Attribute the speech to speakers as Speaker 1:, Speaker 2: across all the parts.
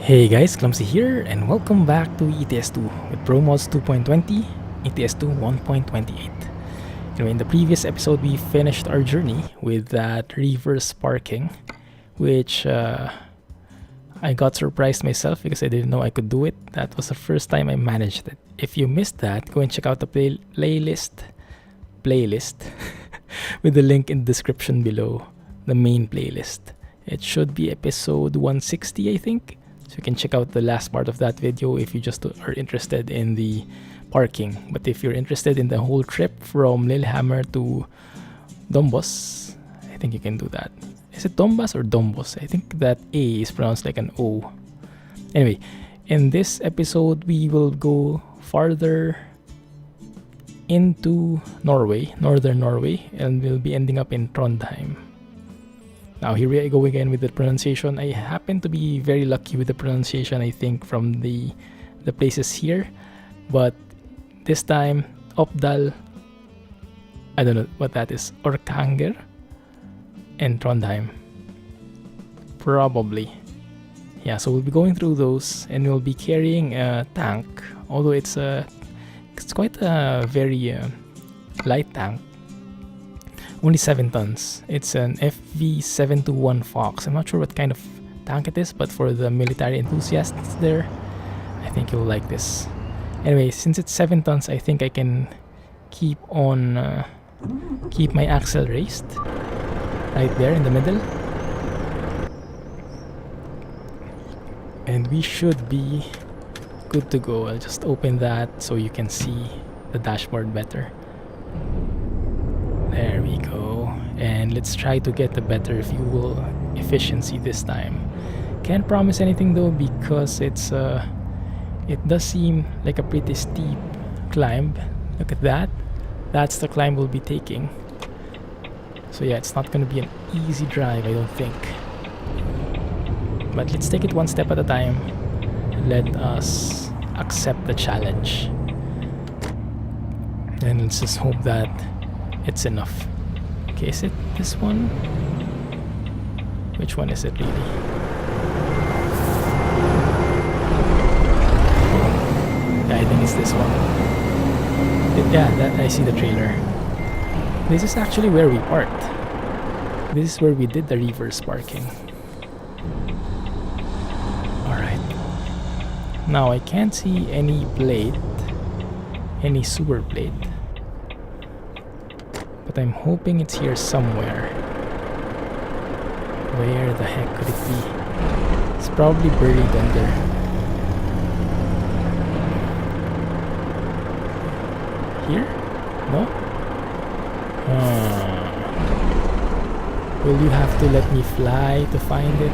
Speaker 1: Hey guys, Clumsy here, and welcome back to ETS2 with ProMods 2.20, ETS2 1.28. In the previous episode, we finished our journey with that reverse parking, which I got surprised myself because I didn't know I could do it. That was the first time I managed it. If you missed that, go and check out the playlist with the link in the description below, the main playlist. It should be episode 160, I think. So you can check out the last part of that video if you just are interested in the parking. But if you're interested in the whole trip from Lillehammer to Dombås, I think you can do that. Is it Dombås or Dombås? I think that A is pronounced like an O. Anyway, in this episode, we will go farther into Norway, northern Norway, and we'll be ending up in Trondheim. Now here we go again with the pronunciation. I happen to be very lucky with the pronunciation, I think, from the places here. But this time, Oppdal, I don't know what that is, Orkanger, and Trondheim. Probably. Yeah, so we'll be going through those, and we'll be carrying a tank. Although it's quite a very light tank. Only 7 tons. It's an FV721 Fox. I'm not sure what kind of tank it is, but for the military enthusiasts there, I think you'll like this. Anyway, since it's 7 tons, I think I can keep my axle raised right there in the middle. And we should be good to go. I'll just open that so you can see the dashboard better. There we go, and let's try to get a better fuel efficiency this time. Can't promise anything though, because it does seem like a pretty steep climb. Look at that. That's the climb we'll be taking. So yeah, it's not going to be an easy drive, I don't think. But let's take it one step at a time. Let us accept the challenge. And let's just hope that it's enough. Okay, is it this one? Which one is it really? Yeah, I think it's this one. I see the trailer. This is actually where we parked. This is where we did the reverse parking. Alright. Now I can't see any plate, any sewer plate. But I'm hoping it's here somewhere. Where the heck could it be? It's probably buried under. Here? No? Will you have to let me fly to find it?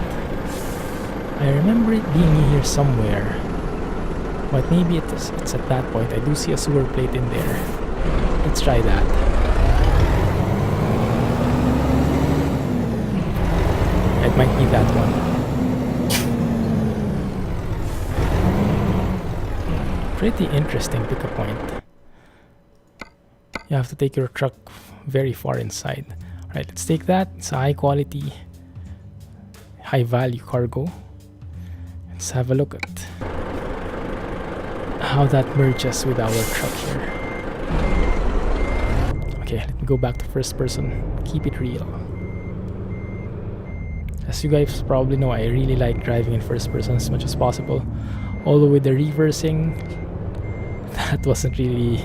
Speaker 1: I remember it being here somewhere. But maybe it's at that point. I do see a sewer plate in there. Let's try that. It might be that one. Pretty interesting pick-up point. You have to take your truck very far inside. Alright, let's take that. It's a high quality, high value cargo. Let's have a look at how that merges with our truck here. Okay, let me go back to first person. Keep it real. As you guys probably know, I really like driving in first person as much as possible. Although with the reversing, that wasn't really...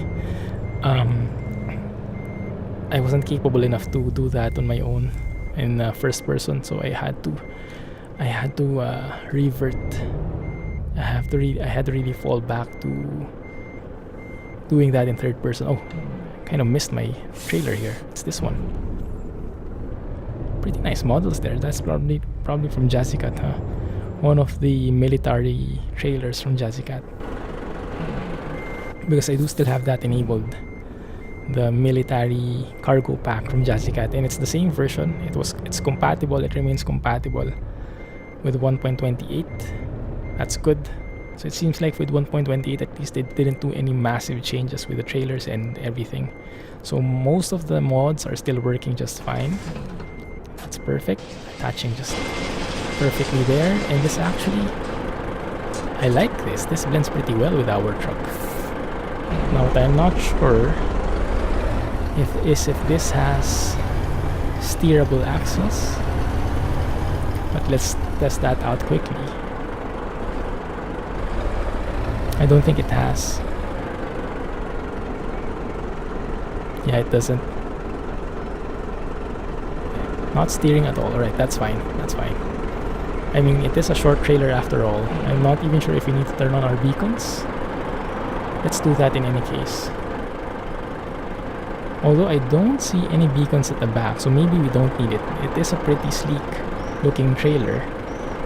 Speaker 1: I wasn't capable enough to do that on my own in first person, so I had to revert. I had to really fall back to doing that in third person. Oh, kind of missed my trailer here. It's this one. Pretty nice models there. That's probably from Jazzycat, huh? One of the military trailers from Jazzycat. Because I do still have that enabled. The military cargo pack from Jazzycat, and it's the same version. It's compatible. It remains compatible with 1.28. That's good. So it seems like with 1.28, at least they didn't do any massive changes with the trailers and everything. So most of the mods are still working just fine. That's perfect. Attaching just perfectly there. And this actually I like this. This blends pretty well with our truck. Now what I'm not sure if this has steerable axles, but let's test that out quickly. I don't think it has. Yeah, it doesn't. Not steering at all. Alright, that's fine. That's fine. I mean, it is a short trailer after all. I'm not even sure if we need to turn on our beacons. Let's do that in any case. Although I don't see any beacons at the back, so maybe we don't need it. It is a pretty sleek looking trailer.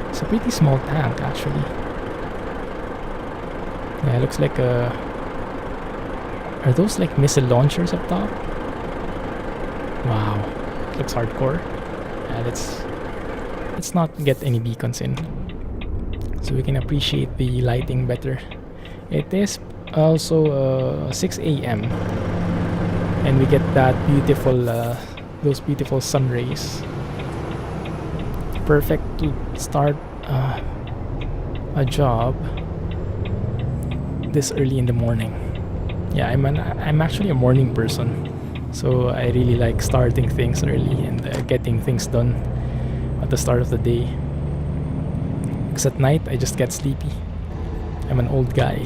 Speaker 1: It's a pretty small tank actually. Yeah, it looks like a... Are those like missile launchers up top? Wow, looks hardcore. Yeah, let's not get any beacons in, so we can appreciate the lighting better. It is also 6 a.m. and we get that beautiful, those beautiful sun rays. Perfect to start a job this early in the morning. Yeah, I'm actually a morning person, so I really like starting things early and getting things done at the start of the day. Because at night I just get sleepy. I'm an old guy.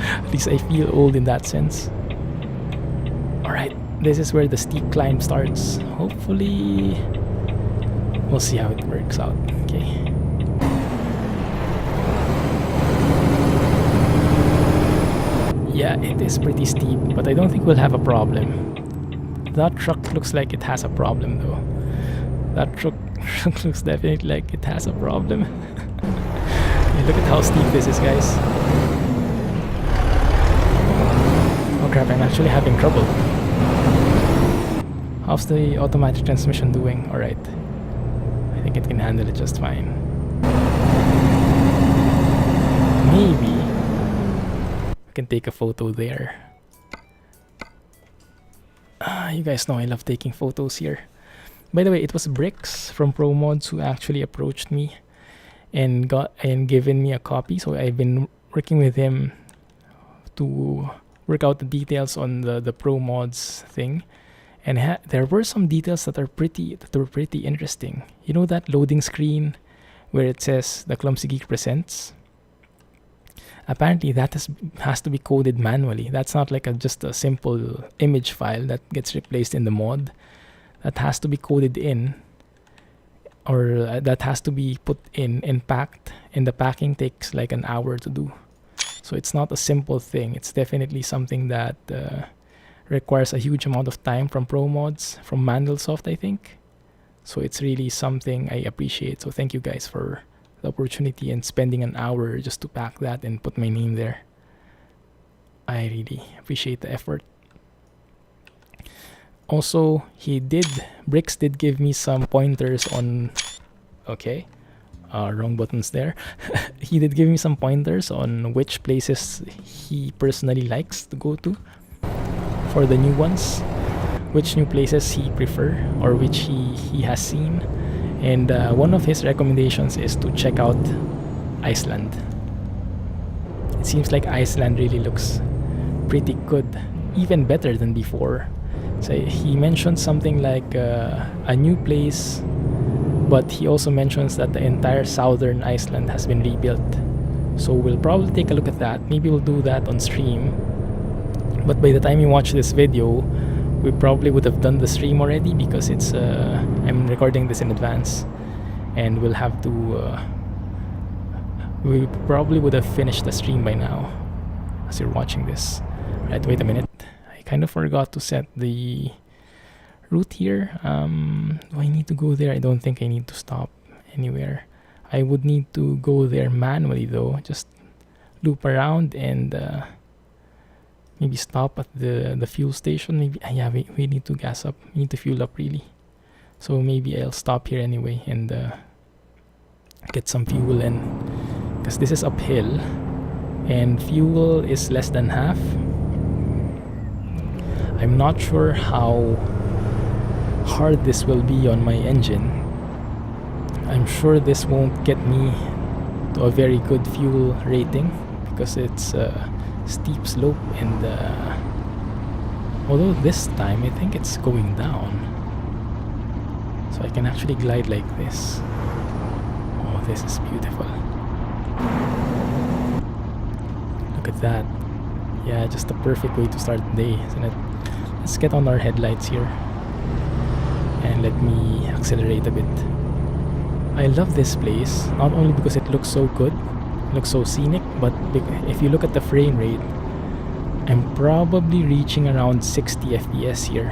Speaker 1: At least I feel old in that sense. Alright, this is where the steep climb starts. Hopefully we'll see how it works out. Okay. Yeah, it is pretty steep, but I don't think we'll have a problem. That truck looks like it has a problem though. That truck looks definitely like it has a problem. Okay, look at how steep this is, guys. Oh crap, I'm actually having trouble. How's the automatic transmission doing? Alright. I think it can handle it just fine. Maybe we can take a photo there. You guys know I love taking photos here. By the way, it was Bricks from ProMods who actually approached me and given me a copy. So I've been working with him to work out the details on the ProMods thing. And there were some details that were pretty interesting. You know that loading screen where it says the Clumsy Geek presents? Apparently that has to be coded manually. That's not like just a simple image file that gets replaced in the mod. That has to be coded in, or that has to be put in and packed, and the packing takes like an hour to do. So it's not a simple thing. It's definitely something that requires a huge amount of time from ProMods, from Mandelsoft, I think. So it's really something I appreciate. So thank you guys for the opportunity and spending an hour just to pack that and put my name there. I really appreciate the effort. Also, Bricks did give me some pointers on, okay, wrong buttons there. He did give me some pointers on which places he personally likes to go to for the new ones, which new places he prefer or which he has seen. And one of his recommendations is to check out Iceland. It seems like Iceland really looks pretty good, even better than before. So he mentioned something like a new place, but he also mentions that the entire southern Iceland has been rebuilt. So we'll probably take a look at that. Maybe we'll do that on stream. But by the time you watch this video, we probably would have done the stream already, because it's I'm recording this in advance, and we'll have to we probably would have finished the stream by now as you're watching this. Right, wait a minute, I kind of forgot to set the route here. Do I need to go there? I don't think I need to stop anywhere. I would need to go there manually though, just loop around and maybe stop at the fuel station. Maybe yeah, we need to gas up. We need to fuel up really. So maybe I'll stop here anyway and get some fuel in, because this is uphill and fuel is less than half. I'm not sure how hard this will be on my engine. I'm sure this won't get me to a very good fuel rating because it's a steep slope, and although this time I think it's going down, so I can actually glide like this. Oh, this is beautiful. Look at that. Yeah, just the perfect way to start the day, isn't it? Let's get on our headlights here and let me accelerate a bit. I love this place, not only because it looks so good, it looks so scenic, but if you look at the frame rate, I'm probably reaching around 60 FPS here,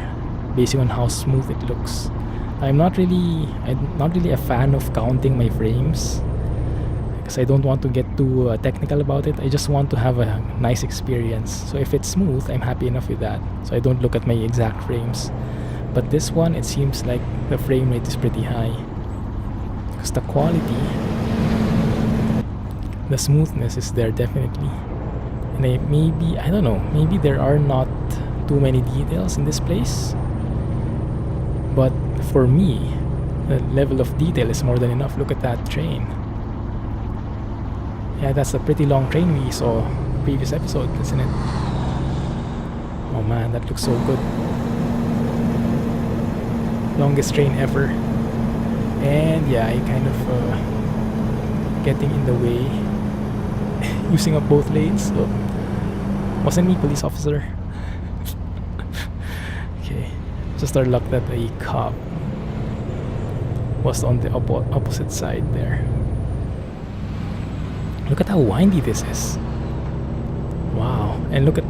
Speaker 1: based on how smooth it looks. I'm not really a fan of counting my frames, because I don't want to get too technical about it. I just want to have a nice experience. So if it's smooth, I'm happy enough with that. So I don't look at my exact frames. But this one, it seems like the frame rate is pretty high, because the quality, the smoothness is there definitely. And I don't know, maybe there are not too many details in this place, but for me, the level of detail is more than enough. Look at that train. Yeah, that's a pretty long train we saw previous episode, isn't it? Oh man, that looks so good. Longest train ever. And yeah, I kind of getting in the way, using up both lanes. So wasn't me, police officer. Okay, just our luck that a cop was on the opposite side there. Look at how windy this is. Wow. And look at,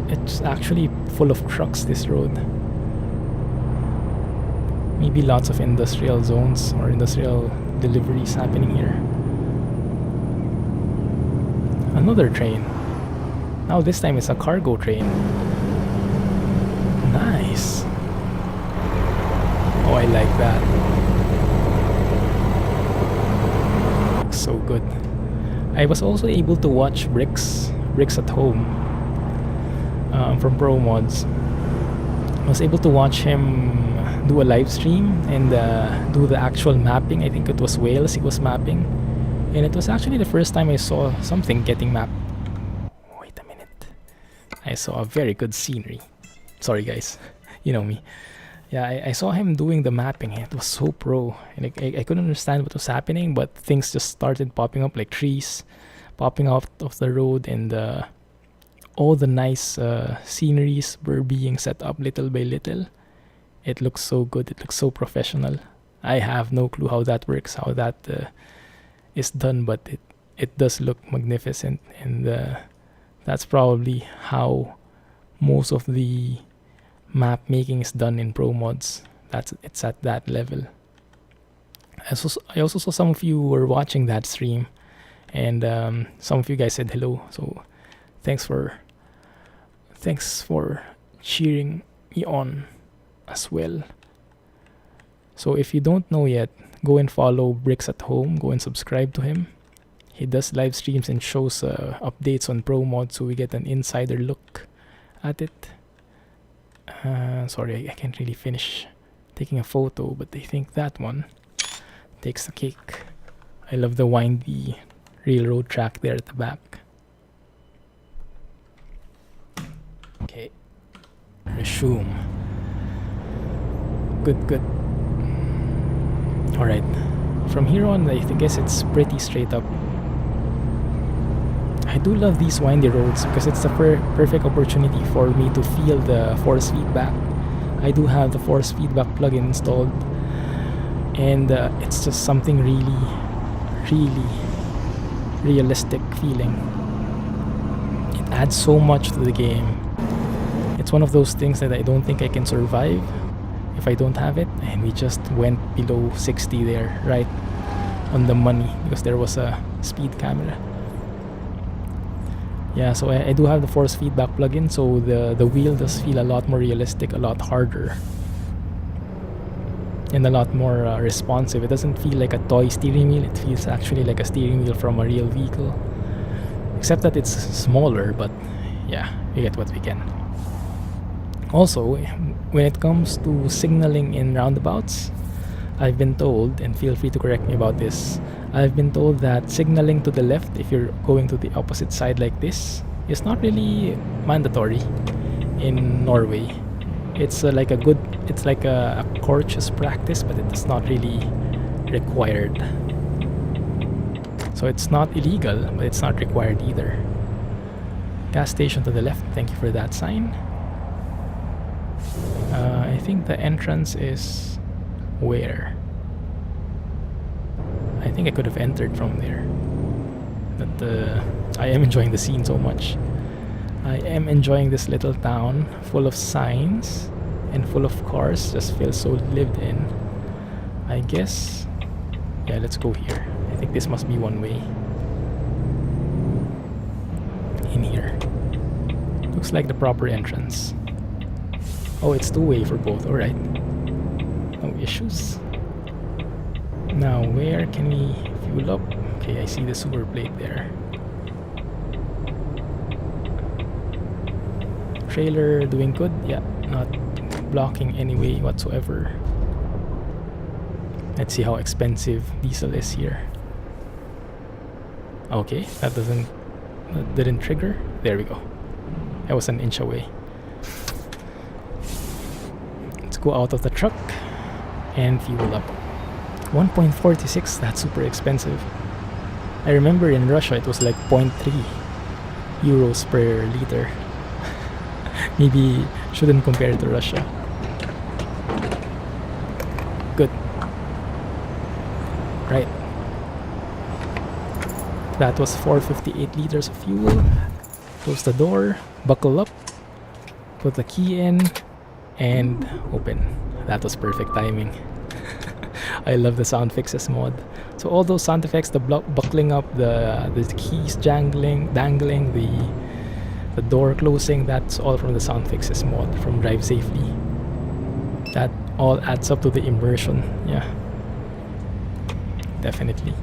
Speaker 1: it's actually full of trucks, this road. Maybe lots of industrial zones or industrial deliveries happening here. Another train. Now this time it's a cargo train. Nice. Oh, I like that. Looks so good. I was also able to watch Bricks at Home from ProMods. I was able to watch him do a live stream and do the actual mapping. I think it was Wales he was mapping, and it was actually the first time I saw something getting mapped. Wait a minute. I saw a very good scenery. Sorry guys, you know me. Yeah, I saw him doing the mapping. It was so pro. And I couldn't understand what was happening, but things just started popping up, like trees popping out of the road, and all the nice sceneries were being set up little by little. It looks so good. It looks so professional. I have no clue how that works, how that is done, but it does look magnificent, and that's probably how most of the map making is done in ProMods. It's at that level. I also saw some of you were watching that stream, and some of you guys said hello. So thanks for cheering me on as well. So if you don't know yet, go and follow Bricks at Home. Go and subscribe to him. He does live streams and shows updates on ProMods, so we get an insider look at it. Sorry, I can't really finish taking a photo, but I think that one takes the cake. I love the windy railroad track there at the back. Okay, resume. Good. Alright, from here on I guess it's pretty straight up. I do love these windy roads because it's the perfect opportunity for me to feel the force feedback. I do have the force feedback plugin installed, and it's just something really realistic feeling. It adds so much to the game. It's one of those things that I don't think I can survive if I don't have it, and we just went below 60 there, right on the money, because there was a speed camera. Yeah, so I do have the force feedback plugin, so the wheel does feel a lot more realistic, a lot harder, and a lot more responsive. It doesn't feel like a toy steering wheel. It feels actually like a steering wheel from a real vehicle, except that it's smaller, but yeah, we get what we can. Also, when it comes to signaling in roundabouts, I've been told, and feel free to correct me about this, I've been told that signaling to the left if you're going to the opposite side like this is not really mandatory in Norway. It's like a courteous practice, but it's not really required. So it's not illegal, but it's not required either. Gas station to the left, thank you for that sign. I think the entrance is where? I think I could have entered from there. But I am enjoying the scene so much. I am enjoying this little town full of signs and full of cars. Just feels so lived in. I guess, yeah, let's go here. I think this must be one way. In here. Looks like the proper entrance. Oh, it's two-way for both. Alright. No issues. Now, where can we fuel up? Okay, I see the super plate there. Trailer doing good. Yeah, not blocking any way whatsoever. Let's see how expensive diesel is here. Okay, that didn't trigger. There we go. I was an inch away. Let's go out of the truck and fuel up. 1.46, that's super expensive. I remember in Russia it was like 0.3 euros per liter. Maybe shouldn't compare it to Russia. Good. Right. That was 458 liters of fuel. Close the door, buckle up, put the key in, and open. That was perfect timing. I love the sound fixes mod. So all those sound effects, the buckling up, the keys dangling, the door closing, that's all from the sound fixes mod from Drive Safely. That all adds up to the immersion. Yeah, definitely.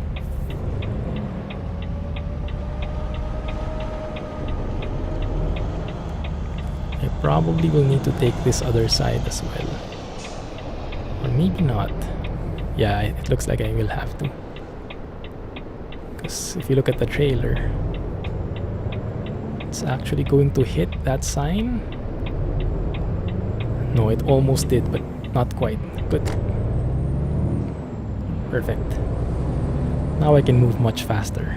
Speaker 1: I probably will need to take this other side as well, or maybe not. Yeah, it looks like I will have to, because if you look at the trailer, it's actually going to hit that sign. No, it almost did, but not quite. Good. Perfect. Now I can move much faster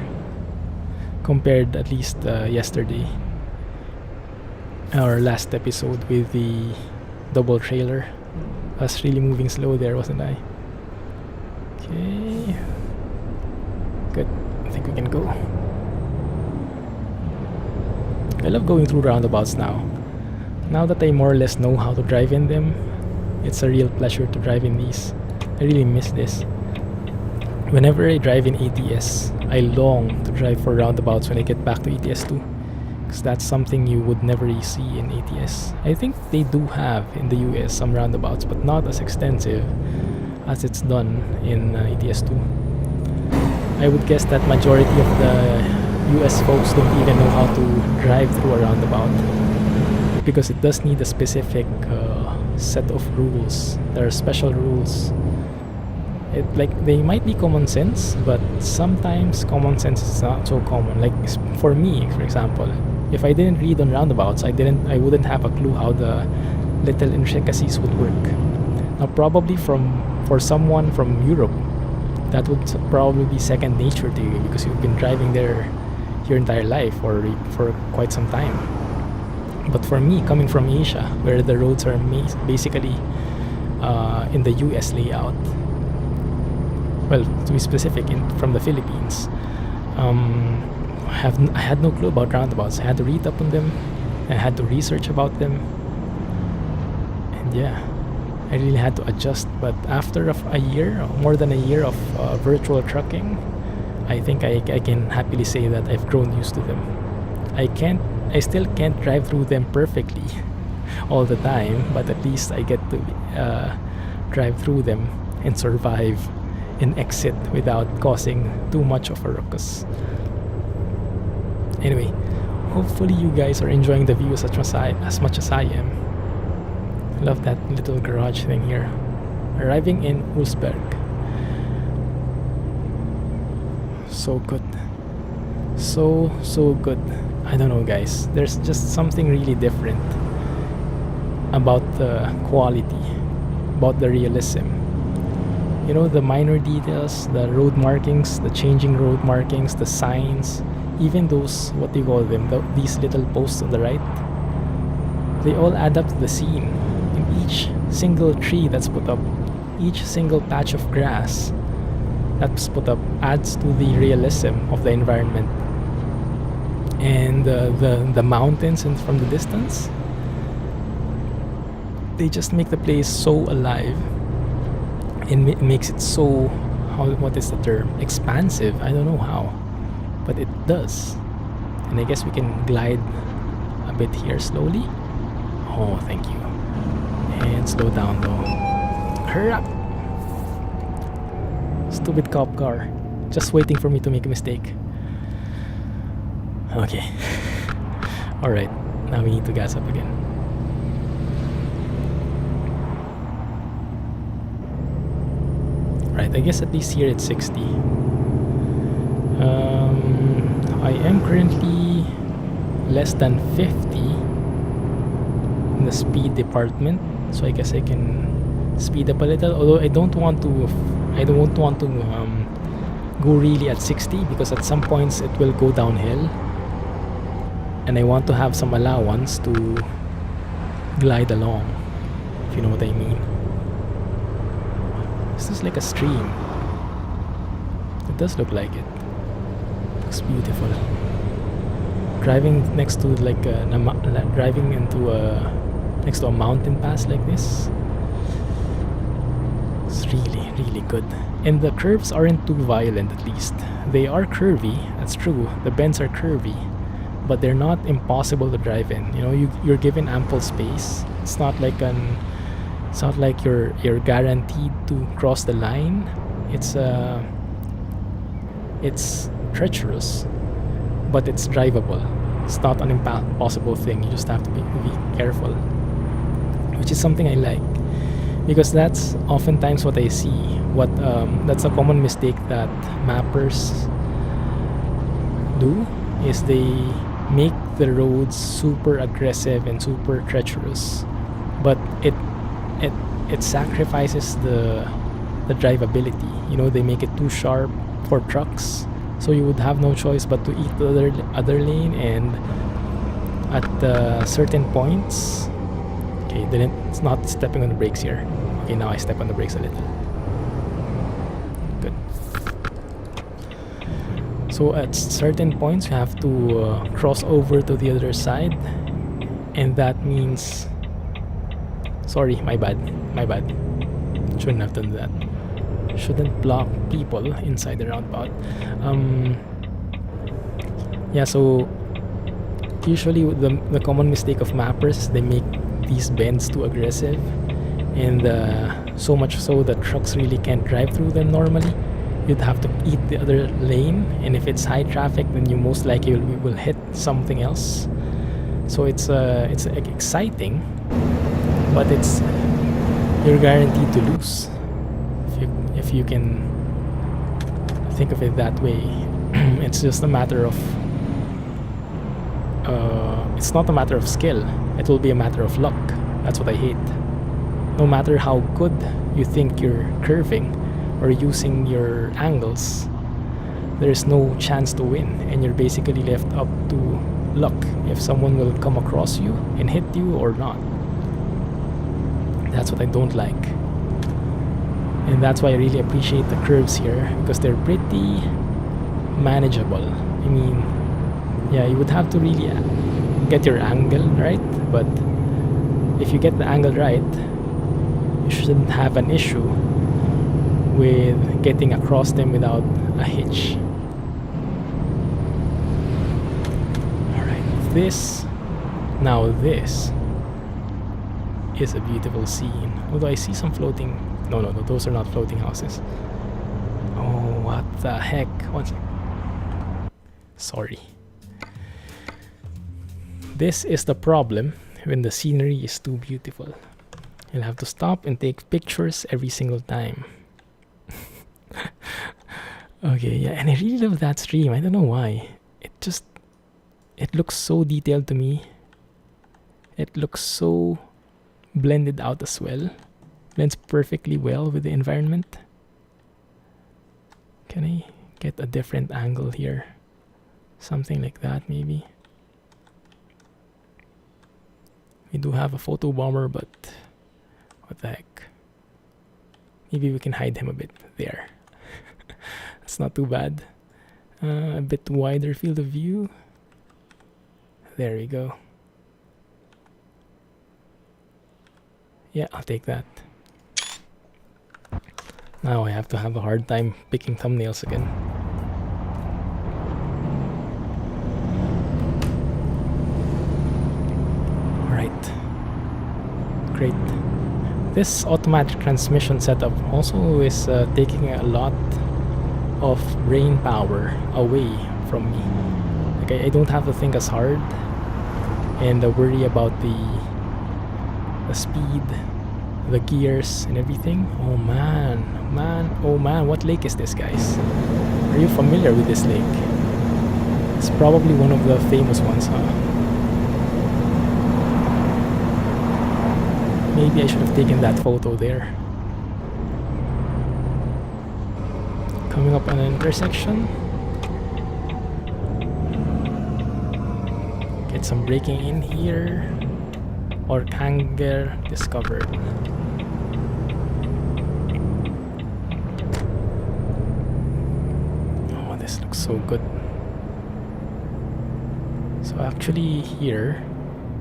Speaker 1: compared at least yesterday, our last episode with the double trailer. I was really moving slow there, wasn't I? Okay. Good. I think we can go. I love going through roundabouts now. Now that I more or less know how to drive in them, it's a real pleasure to drive in these. I really miss this. Whenever I drive in ETS, I long to drive for roundabouts when I get back to ETS2, because that's something you would never see in ETS. I think they do have in the US some roundabouts, but not as extensive as it's done in ETS2. I would guess that majority of the US folks don't even know how to drive through a roundabout, because it does need a specific set of rules. There are special rules. They might be common sense, but sometimes common sense is not so common. Like for me, for example, if I didn't read on roundabouts, I wouldn't have a clue how the little intricacies would work. Now probably for someone from Europe, that would probably be second nature to you, because you've been driving there your entire life or for quite some time. But for me, coming from Asia, where the roads are basically in the US layout, well, to be specific, from the Philippines, I had no clue about roundabouts. I had to read up on them, I had to research about them, and yeah, I really had to adjust. But after a year, more than a year of virtual trucking, I think I can happily say that I've grown used to them. I still can't drive through them perfectly all the time, but at least I get to drive through them and survive and exit without causing too much of a ruckus. Anyway, hopefully you guys are enjoying the view as much as I am. Love that little garage thing here. Arriving in Ulsberg. So good. So good. I don't know, guys. There's just something really different about the quality, about the realism. You know, the minor details, the road markings, the changing road markings, the signs, even those, what do you call them, these little posts on the right, they all add up to the scene. In each single tree that's put up, each single patch of grass that's put up adds to the realism of the environment. And the mountains and from the distance, they just make the place so alive, and makes it so, what is the term, expansive. I don't know how, but it does. And I guess we can glide a bit here slowly. Oh, thank you. And slow down though. Hurry up! Stupid cop car, just waiting for me to make a mistake. Okay. Alright, now we need to gas up again. Right, I guess at least here it's 60. I am currently less than 50 in the speed department, so I guess I can speed up a little, although I don't want to go really at 60, because at some points it will go downhill, and I want to have some allowance to glide along, if you know what I mean. This is like a stream. It does look like it. Looks beautiful. Driving next to like driving into next to a mountain pass like this, it's really good. And the curves aren't too violent, at least. They are curvy, that's true. The bends are curvy, but they're not impossible to drive in. You know, you're given ample space. It's not like you're guaranteed to cross the line. It's treacherous, but it's drivable. It's not an impossible thing. You just have to be careful, which is something I like, because that's oftentimes what I see. That's a common mistake that mappers do, is they make the roads super aggressive and super treacherous, but it sacrifices the drivability. You know, they make it too sharp for trucks, so you would have no choice but to eat the other lane. And at certain points, okay, it's not stepping on the brakes here. Okay, now I step on the brakes a little. Good. So at certain points you have to cross over to the other side, and that means, sorry, my bad, shouldn't have done that. Shouldn't block people inside the roundabout. Yeah, so usually the common mistake of mappers, they make these bends too aggressive, and so much so that trucks really can't drive through them normally. You'd have to eat the other lane, and if it's high traffic, then you most likely will hit something else. So it's exciting, but you're guaranteed to lose, if you can think of it that way. It's just a matter of it's not a matter of skill. It will be a matter of luck. That's what I hate. No matter how good you think you're curving or using your angles, there's no chance to win, and you're basically left up to luck if someone will come across you and hit you or not. That's what I don't like. And that's why I really appreciate the curves here, because they're pretty manageable. I mean, yeah, you would have to really get your angle right, but if you get the angle right, you shouldn't have an issue with getting across them without a hitch. Alright, this is a beautiful scene. Although I see some floating... No, those are not floating houses. Oh, what the heck? One sec. Sorry. This is the problem when the scenery is too beautiful. You'll have to stop and take pictures every single time. Okay, yeah, and I really love that stream. I don't know why. It looks so detailed to me. It looks so blended out as well. Blends perfectly well with the environment. Can I get a different angle here? Something like that, maybe. We do have a photo bomber, but what the heck? Maybe we can hide him a bit there. That's not too bad. A bit wider field of view. There we go. Yeah, I'll take that. Now I have to have a hard time picking thumbnails again. Alright. Great. This automatic transmission setup also is taking a lot of brain power away from me. Like I don't have to think as hard and worry about the speed, the gears and everything. Oh man, what lake is this, guys? Are you familiar with this lake? It's probably one of the famous ones, huh? Maybe I should have taken that photo there. Coming up on an intersection. Get some braking in here. Or hanger discovered. Oh, this looks so good. So actually here,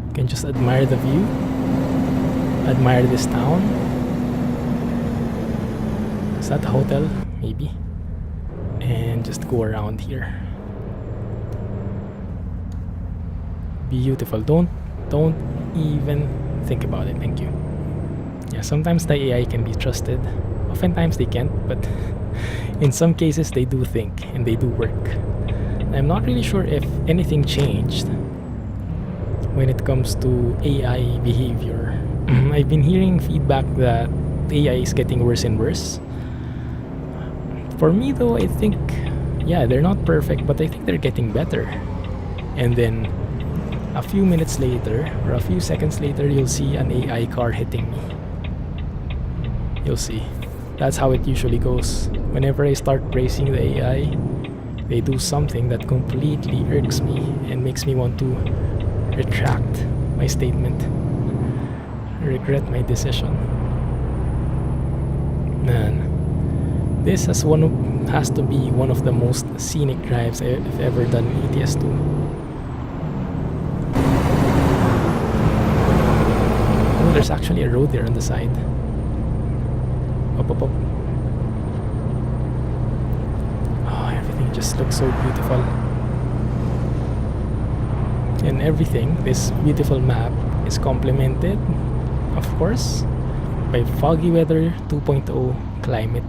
Speaker 1: you can just admire the view. Admire this town. Is that a hotel? Maybe. And just go around here. Beautiful. Don't even think about it. Thank you. Yeah, sometimes the AI can be trusted. Oftentimes they can't, but in some cases they do think and they do work. I'm not really sure if anything changed when it comes to AI behavior. I've been hearing feedback that AI is getting worse and worse. For me though, I think, yeah, they're not perfect, but I think they're getting better. And then a few minutes later, or a few seconds later, you'll see an AI car hitting me. You'll see. That's how it usually goes. Whenever I start praising the AI, they do something that completely irks me and makes me want to retract my statement. Regret my decision. Man, this has to be one of the most scenic drives I've ever done in ETS2. There's actually a road there on the side. Up. Oh, everything just looks so beautiful. And everything, this beautiful map is complemented, of course, by foggy weather 2.0 climate.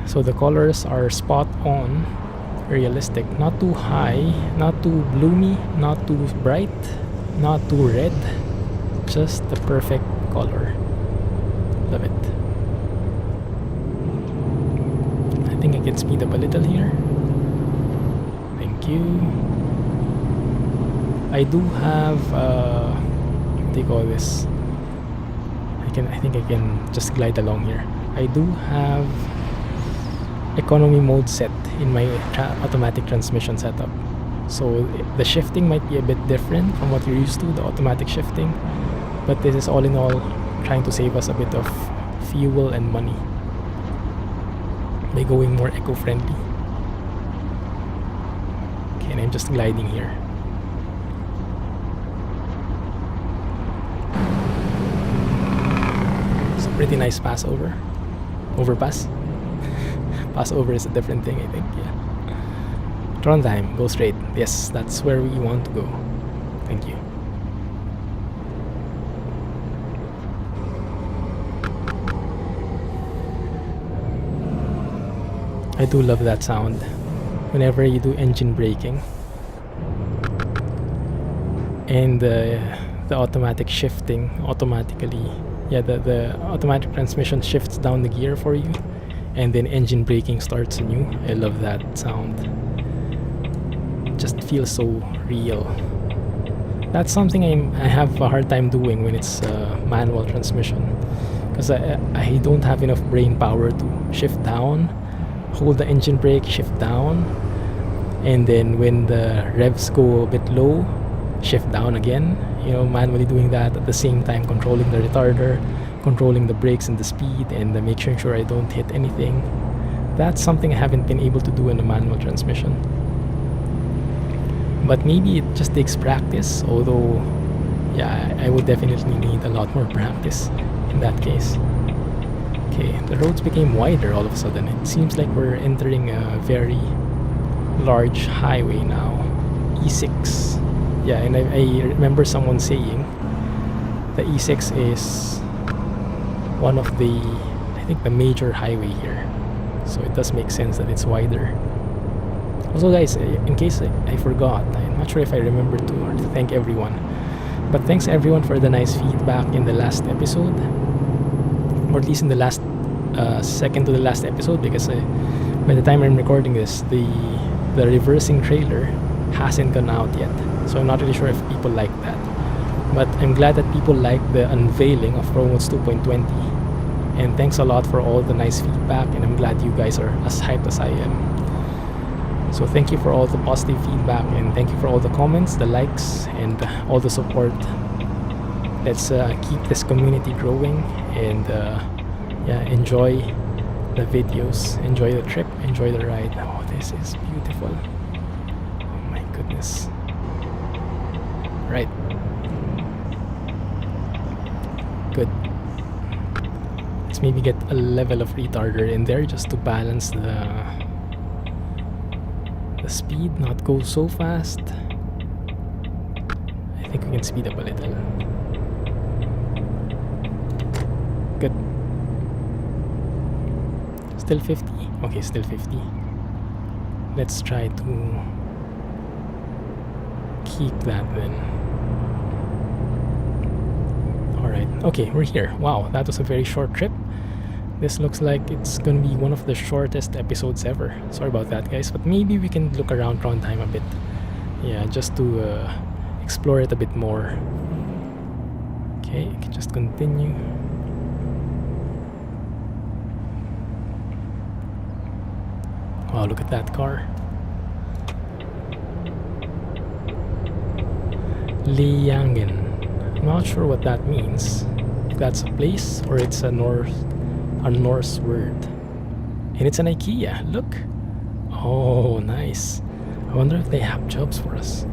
Speaker 1: So the colors are spot on, realistic. Not too high, not too gloomy, not too bright, not too red. Just the perfect color. Love it. I think I can speed up a little here. Thank you. I do have what do you call this? I think I can just glide along here. I do have economy mode set in my automatic transmission setup. So the shifting might be a bit different from what you're used to, the automatic shifting. But this is all in all trying to save us a bit of fuel and money by going more eco-friendly. Okay, and I'm just gliding here. It's a pretty nice passover. Overpass. Passover is a different thing, I think, yeah. Trondheim, go straight. Yes, that's where we want to go. Thank you. I do love that sound whenever you do engine braking. And the automatic shifting automatically. Yeah, the automatic transmission shifts down the gear for you, and then engine braking starts anew. I love that sound. Just feels so real. That's something I have a hard time doing when it's manual transmission, because I don't have enough brain power to shift down, hold the engine brake, shift down, and then when the revs go a bit low, shift down again. You know, manually doing that at the same time, controlling the retarder, controlling the brakes and the speed, and making sure I don't hit anything. That's something I haven't been able to do in a manual transmission. But maybe it just takes practice, although yeah, I would definitely need a lot more practice in that case. Okay, the roads became wider all of a sudden. It seems like we're entering a very large highway now. E6. Yeah, and I remember someone saying the E6 is one of the, I think, the major highway here. So it does make sense that it's wider. Also guys, in case I forgot, I'm not sure if I remember to thank everyone. But thanks everyone for the nice feedback in the last episode. Or at least in the last second to the last episode, because by the time I'm recording this, the reversing trailer hasn't gone out yet. So I'm not really sure if people like that. But I'm glad that people like the unveiling of ProMods 2.20. And thanks a lot for all the nice feedback, and I'm glad you guys are as hyped as I am. So thank you for all the positive feedback, and thank you for all the comments, the likes, and all the support. Let's keep this community growing, and yeah, enjoy the videos, enjoy the trip, enjoy the ride. Oh, this is beautiful. Oh my goodness. Right. Good. Let's maybe get a level of retarder in there just to balance the speed, not go so fast. I think we can speed up a little. Good. Still 50? Okay, still 50. Let's try to keep that then. Alright, okay, we're here. Wow, that was a very short trip. This looks like it's gonna be one of the shortest episodes ever. Sorry about that, guys, but maybe we can look around Trondheim a bit. Yeah, just to explore it a bit more. Okay, you can just continue. Wow, look at that car. Leangen. I'm not sure what that means. If that's a place or it's a Norse word. And it's an IKEA. Look. Oh, nice. I wonder if they have jobs for us.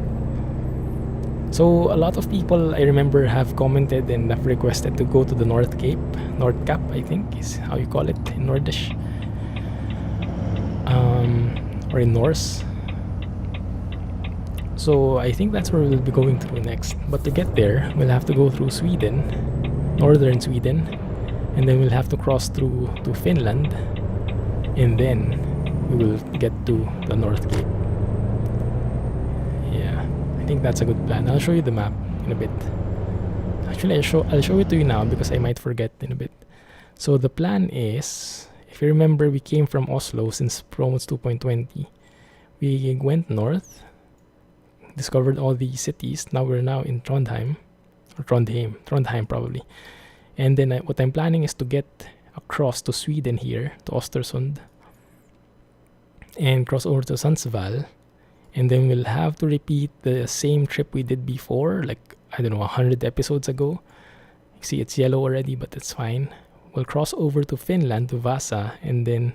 Speaker 1: So a lot of people, I remember, have commented and have requested to go to the North Cape. North Cap, I think, is how you call it in Nordish. Or in Norse. So I think that's where we'll be going through next. But to get there, we'll have to go through Sweden, northern Sweden, and then we'll have to cross through to Finland, and then we will get to the North Cape. Yeah, I think that's a good plan. I'll show you the map in a bit. Actually, I'll show it to you now because I might forget in a bit. So the plan is, if you remember, we came from Oslo since ProMods 2.20. We went north, discovered all the cities. Now we're in Trondheim, or Trondheim probably. And then what I'm planning is to get across to Sweden here, to Östersund, and cross over to Sundsvall. And then we'll have to repeat the same trip we did before, like, I don't know, 100 episodes ago. You see, it's yellow already, but it's fine. We'll cross over to Finland, to Vasa, and then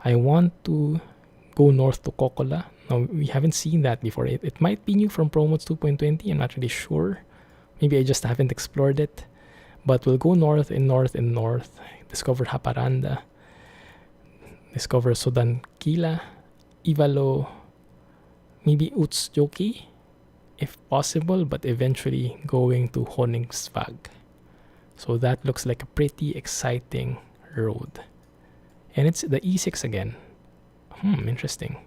Speaker 1: I want to go north to Kokkola. Now, we haven't seen that before. It might be new from ProMods 2.20. I'm not really sure. Maybe I just haven't explored it. But we'll go north and north and north. Discover Haparanda. Discover Sodankila. Ivalo. Maybe Utsjoki, if possible. But eventually going to Honningsvåg. So that looks like a pretty exciting road. And it's the E6 again. Interesting.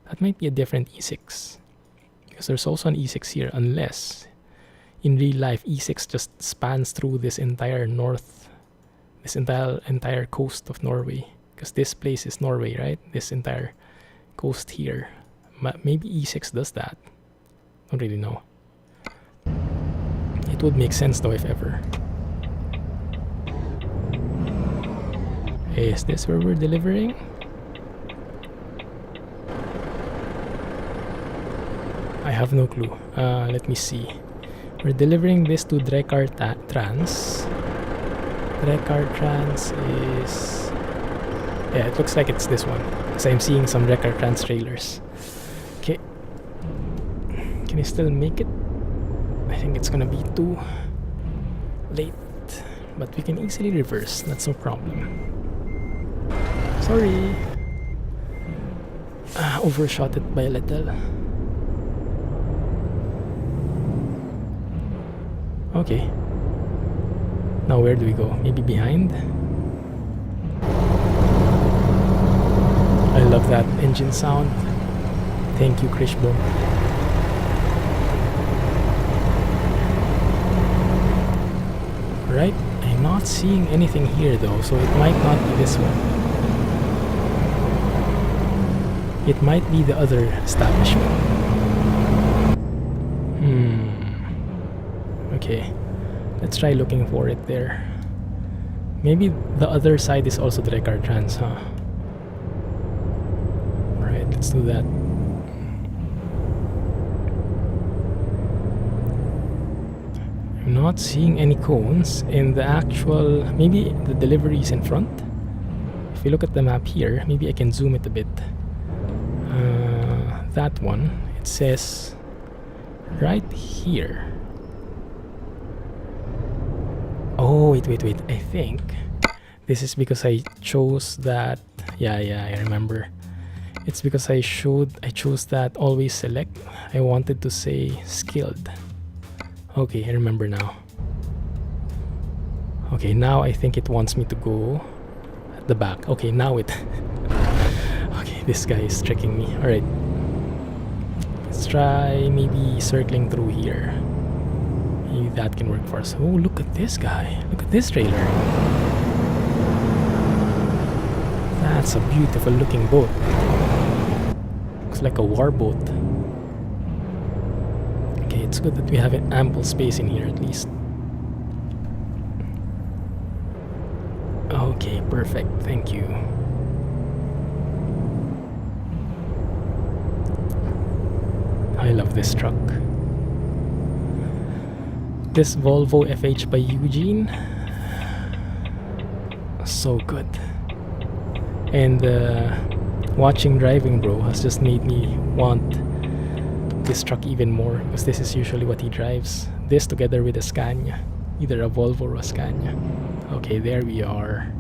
Speaker 1: That might be a different E6. Because there's also an E6 here, unless in real life, E6 just spans through this entire entire coast of Norway. Because this place is Norway, right? This entire coast here. Maybe E6 does that. Don't really know. It would make sense though if ever. Is this where we're delivering? I have no clue. Let me see. We're delivering this to TrackIR Trans. TrackIR Trans is... yeah, it looks like it's this one. Because I'm seeing some TrackIR Trans trailers. Okay. Can I still make it? I think it's gonna be too late. But we can easily reverse. That's no problem. Sorry. Overshot it by a little. Okay. Now where do we go? Maybe behind? I love that engine sound. Thank you, Krishbo. Right? I'm not seeing anything here though, so it might not be this one. It might be the other establishment. Okay, let's try looking for it there. Maybe the other side is also TrackIR Trans, huh? Alright, let's do that. I'm not seeing any cones in the actual... maybe the delivery is in front? If we look at the map here, maybe I can zoom it a bit. That one, it says right here. Oh, wait. I think this is because I chose that. Yeah, I remember. It's because I chose that always select. I wanted to say skilled. Okay, I remember now. Okay, now I think it wants me to go at the back. Okay, now it... okay, this guy is tricking me. Alright. Let's try maybe circling through here. Maybe that can work for us. Oh, look at this guy. Look at this trailer. That's a beautiful looking boat. Looks like a war boat. Okay, it's good that we have an ample space in here at least. Okay, perfect. Thank you. I love this truck. This Volvo FH by Eugene. So good. And watching Driving Bro has just made me want this truck even more, because this is usually what he drives. This together with a Scania. Either a Volvo or a Scania. Okay, there we are.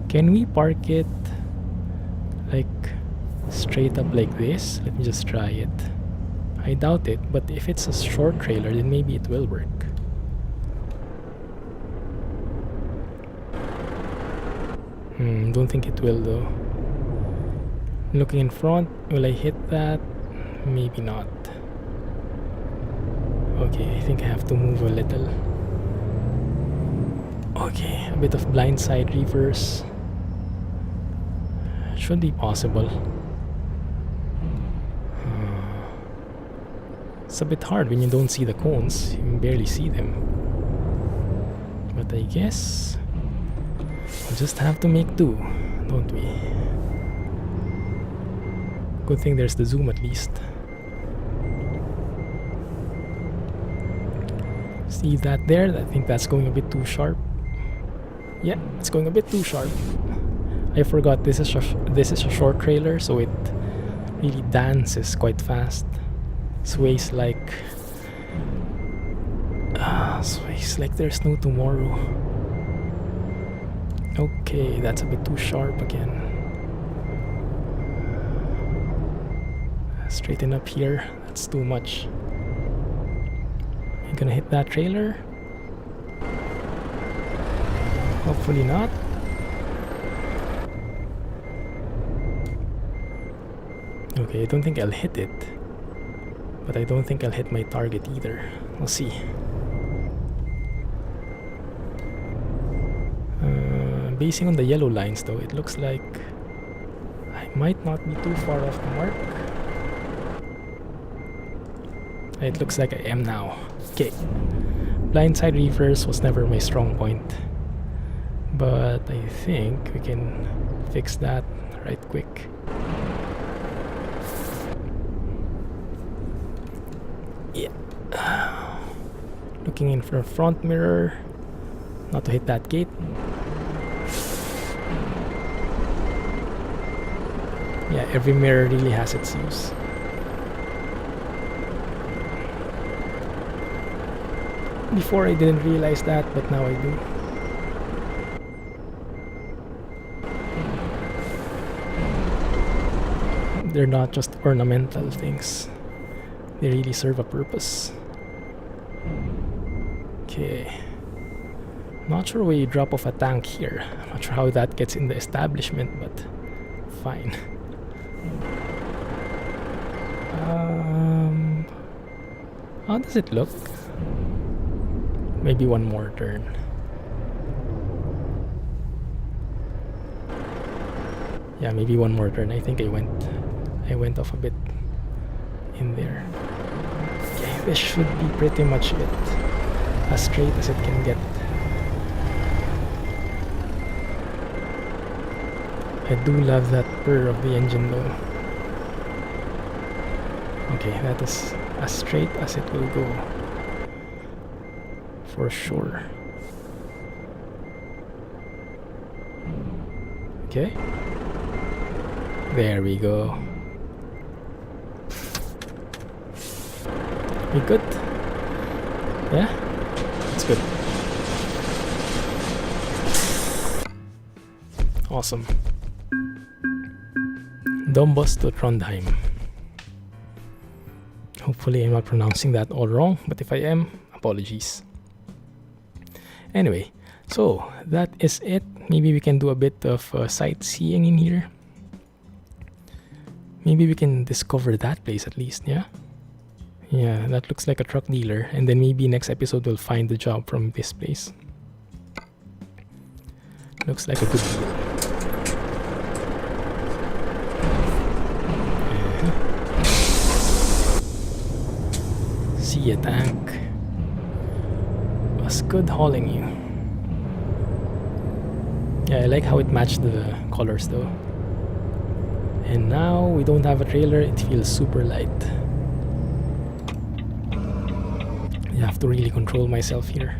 Speaker 1: Can we park it like straight up like this? Let me just try it. I doubt it, but if it's a short trailer, then maybe it will work. Don't think it will though. Looking in front, will I hit that? Maybe not. Okay, I think I have to move a little. Okay, a bit of blindside reverse. Should be possible. It's a bit hard when you don't see the cones. You can barely see them. But I guess we'll just have to make do, don't we? Good thing there's the zoom at least. See that there? I think that's going a bit too sharp. Yeah, it's going a bit too sharp. I forgot this is a short trailer, so it really dances quite fast. Sways like there's no tomorrow. Okay, that's a bit too sharp again. Straighten up here. That's too much. You gonna hit that trailer? Hopefully not. Okay, I don't think I'll hit it. But I don't think I'll hit my target either. We'll see. Basing on the yellow lines though, it looks like I might not be too far off the mark. It looks like I am now. Okay. Blindside reverse was never my strong point, but I think we can fix that right quick. Yeah. Looking in for a front mirror, not to hit that gate. Yeah, every mirror really has its use. Before I didn't realize that, but now I do. They're not just ornamental things. They really serve a purpose. Okay. Not sure where you drop off a tank here. I'm not sure how that gets in the establishment, but fine. How does it look? Maybe one more turn. Yeah, maybe one more turn. I think I went off a bit in there. Okay, this should be pretty much it. As straight as it can get. I do love that purr of the engine though. Okay, that is as straight as it will go. For sure. Okay. There we go. We good? Yeah? It's good. Awesome. Dombås to Trondheim. Hopefully I'm not pronouncing that all wrong, but if I am, apologies. Anyway, so that is it. Maybe we can do a bit of sightseeing in here. Maybe we can discover that place at least, yeah? Yeah, that looks like a truck dealer. And then maybe next episode we'll find the job from this place. Looks like a good deal. See a tank. Was good hauling you. Yeah, I like how it matched the colors though. And now we don't have a trailer, it feels super light. I have to really control myself here.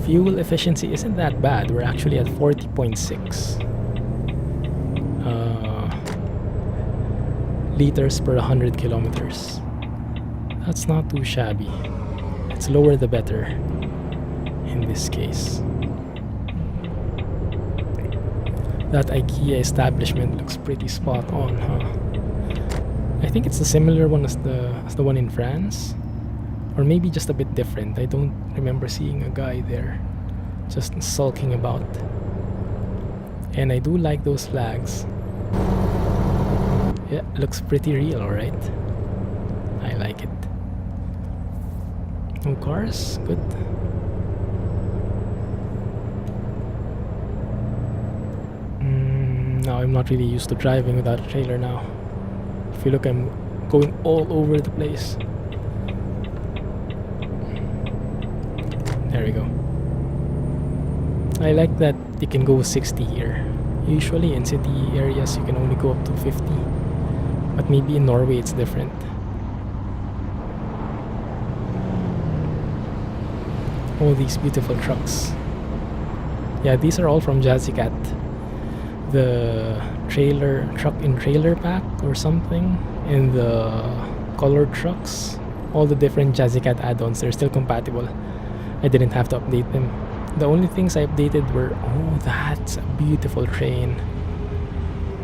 Speaker 1: Fuel efficiency isn't that bad. We're actually at 40.6 liters per 100 kilometers. That's not too shabby. It's lower the better in this case. That IKEA establishment looks pretty spot on, huh? I think it's a similar one as the one in France, or maybe just a bit different. I don't remember seeing a guy there just sulking about. And I do like those flags. Yeah, looks pretty real, alright. I like it. No cars? Good. Now I'm not really used to driving without a trailer now. If you look, I'm going all over the place. There we go. I like that you can go 60 here. Usually in city areas you can only go up to 50. But maybe in Norway it's different. All these beautiful trucks. Yeah, these are all from Jazzycat. The truck in trailer pack or something, and the colored trucks, all the different Jazzycat add-ons, they're still compatible. I didn't have to update them. The only things I updated were, oh, that's a beautiful train.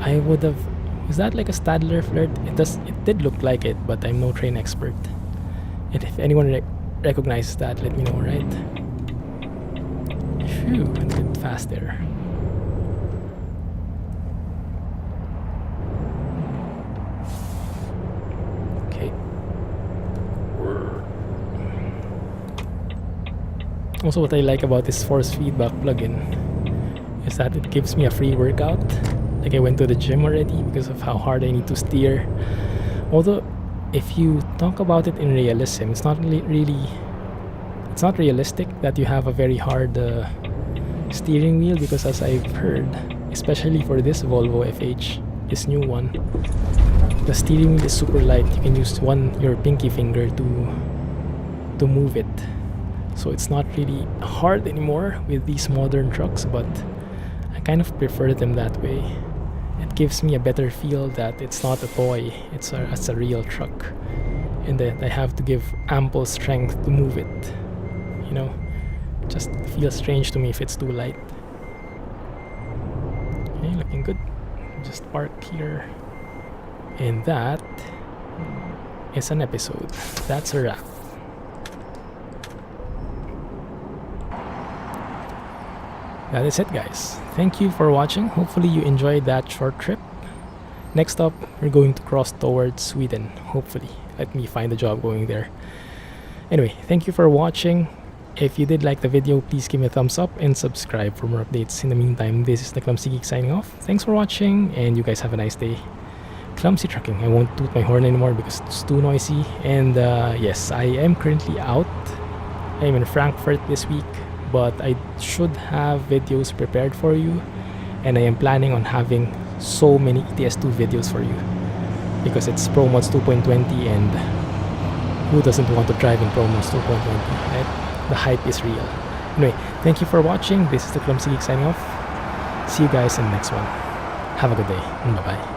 Speaker 1: I would have, was that like a Stadler flirt? It did look like it, but I'm no train expert. And if anyone recognizes that, let me know, right? Phew, a bit fast there. Also, what I like about this force feedback plugin is that it gives me a free workout. Like, I went to the gym already because of how hard I need to steer. Although, if you talk about it in realism, it's not it's not realistic that you have a very hard steering wheel, because as I've heard, especially for this Volvo FH, this new one, the steering wheel is super light. You can use your pinky finger to move it. So it's not really hard anymore with these modern trucks, but I kind of prefer them that way. It gives me a better feel that it's not a toy, it's a real truck, and that I have to give ample strength to move it. You know, just feels strange to me if it's too light. Okay, looking good. Just park here. And that is an episode. That's a wrap. That is it, guys. Thank you for watching. Hopefully you enjoyed that short trip. Next up, we're going to cross towards Sweden. Hopefully. Let me find a job going there. Anyway, thank you for watching. If you did like the video, please give me a thumbs up and subscribe for more updates. In the meantime, this is the Clumsy Geek signing off. Thanks for watching, and you guys have a nice day. Clumsy trucking. I won't toot my horn anymore because it's too noisy. And yes, I am currently out. I'm in Frankfurt this week, but I should have videos prepared for you, and I am planning on having so many ETS2 videos for you because it's ProMods 2.20, and who doesn't want to drive in ProMods 2.20, right? The hype is real. Anyway, thank you for watching. This is the Clumsy Geek signing off. See you guys in the next one. Have a good day, and bye-bye.